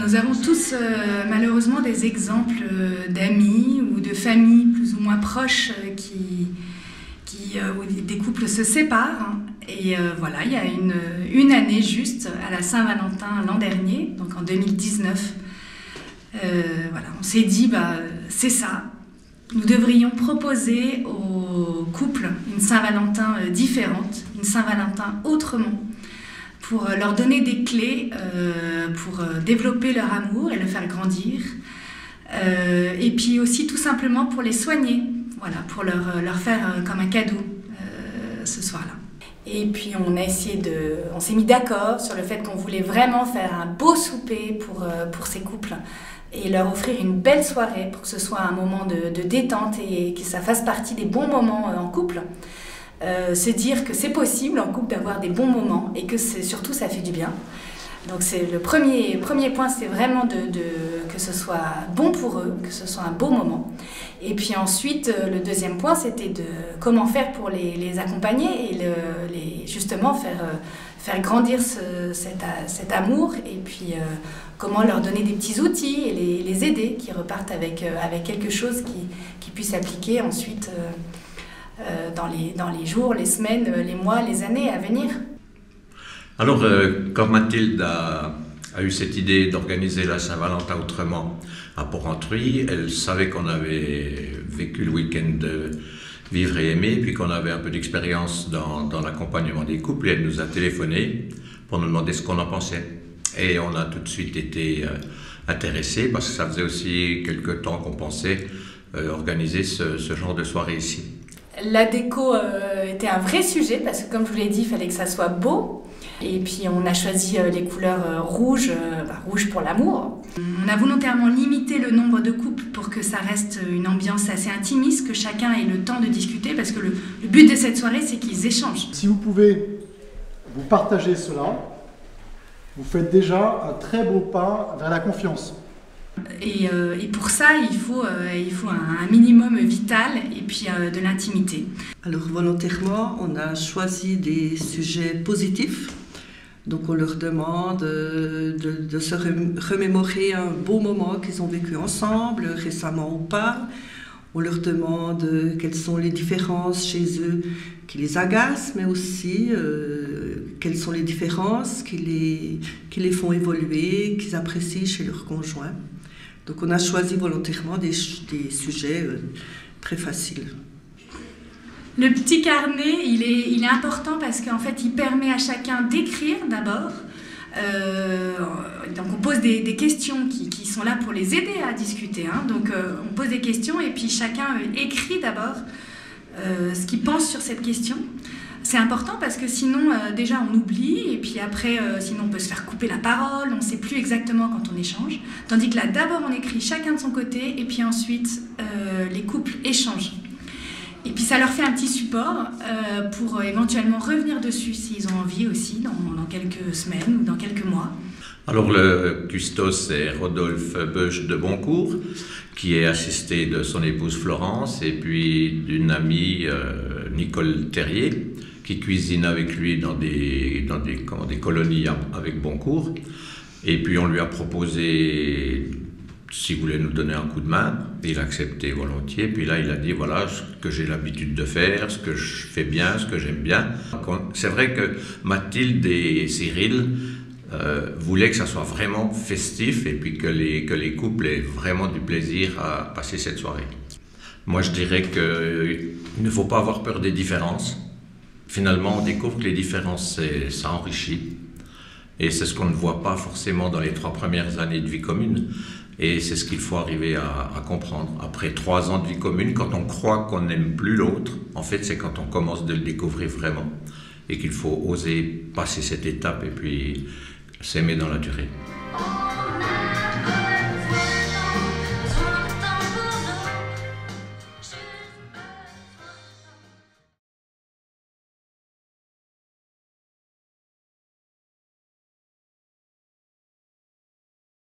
Nous avons tous malheureusement des exemples d'amis ou de familles plus ou moins proches où des couples se séparent. Et voilà, il y a une année juste, à la Saint-Valentin l'an dernier, donc en 2019, voilà, on s'est dit, c'est ça. Nous devrions proposer aux couples une Saint-Valentin différente, une Saint-Valentin autrement, pour leur donner des clés pour développer leur amour et le faire grandir. Et puis aussi tout simplement pour les soigner, voilà, pour leur faire comme un cadeau ce soir-là. Et puis on s'est mis d'accord sur le fait qu'on voulait vraiment faire un beau souper pour ces couples et leur offrir une belle soirée pour que ce soit un moment de détente et que ça fasse partie des bons moments en couple. Se dire que c'est possible en couple d'avoir des bons moments et que surtout ça fait du bien. Donc c'est le premier point, c'est vraiment que ce soit bon pour eux, que ce soit un beau moment. Et puis ensuite, le deuxième point, c'était comment faire pour les accompagner et justement faire grandir cet amour et puis comment leur donner des petits outils et les aider, qui repartent avec quelque chose qui puisse s'appliquer ensuite dans les jours, les semaines, les mois, les années à venir. Alors, quand Mathilde a eu cette idée d'organiser la Saint-Valentin autrement à Porrentruy, elle savait qu'on avait vécu le week-end de Vivre et Aimer, puis qu'on avait un peu d'expérience dans l'accompagnement des couples, et elle nous a téléphoné pour nous demander ce qu'on en pensait. Et on a tout de suite été intéressés, parce que ça faisait aussi quelque temps qu'on pensait organiser ce genre de soirée ici. La déco était un vrai sujet, parce que comme je vous l'ai dit, il fallait que ça soit beau. Et puis on a choisi les couleurs rouges, rouge pour l'amour. On a volontairement limité le nombre de couples pour que ça reste une ambiance assez intimiste, que chacun ait le temps de discuter, parce que le but de cette soirée, c'est qu'ils échangent. Si vous pouvez vous partager cela, vous faites déjà un très beau pas vers la confiance. Et pour ça, il faut un minimum vital et puis de l'intimité. Alors volontairement, on a choisi des sujets positifs. Donc on leur demande de se remémorer un beau moment qu'ils ont vécu ensemble, récemment ou pas. On leur demande quelles sont les différences chez eux qui les agacent, mais aussi quelles sont les différences qui les font évoluer, qu'ils apprécient chez leur conjoint. Donc on a choisi volontairement des sujets très faciles. Le petit carnet, il est important parce qu'en fait, il permet à chacun d'écrire d'abord. Donc on pose des questions qui sont là pour les aider à discuter. Hein. Donc on pose des questions et puis chacun écrit d'abord ce qu'il pense sur cette question. C'est important parce que sinon, déjà, on oublie et puis après, sinon, on peut se faire couper la parole, on ne sait plus exactement quand on échange. Tandis que là, d'abord, on écrit chacun de son côté et puis ensuite, les couples échangent. Et puis, ça leur fait un petit support pour éventuellement revenir dessus s'ils ont envie aussi dans quelques semaines ou dans quelques mois. Alors, le custos, c'est Rodolphe Beuche de Boncourt, qui est assisté de son épouse Florence et puis d'une amie, Nicole Terrier, qui cuisine avec lui dans des colonies avec Boncourt. Et puis on lui a proposé s'il voulait nous donner un coup de main. Il a accepté volontiers. Puis là, il a dit, voilà ce que j'ai l'habitude de faire, ce que je fais bien, ce que j'aime bien. C'est vrai que Mathilde et Cyril voulaient que ça soit vraiment festif et puis que les couples aient vraiment du plaisir à passer cette soirée. Moi, je dirais qu'il ne faut pas avoir peur des différences. Finalement, on découvre que les différences, ça enrichit. Et c'est ce qu'on ne voit pas forcément dans les 3 premières années de vie commune. Et c'est ce qu'il faut arriver à comprendre. Après 3 ans de vie commune, quand on croit qu'on n'aime plus l'autre, en fait, c'est quand on commence de le découvrir vraiment. Et qu'il faut oser passer cette étape et puis s'aimer dans la durée.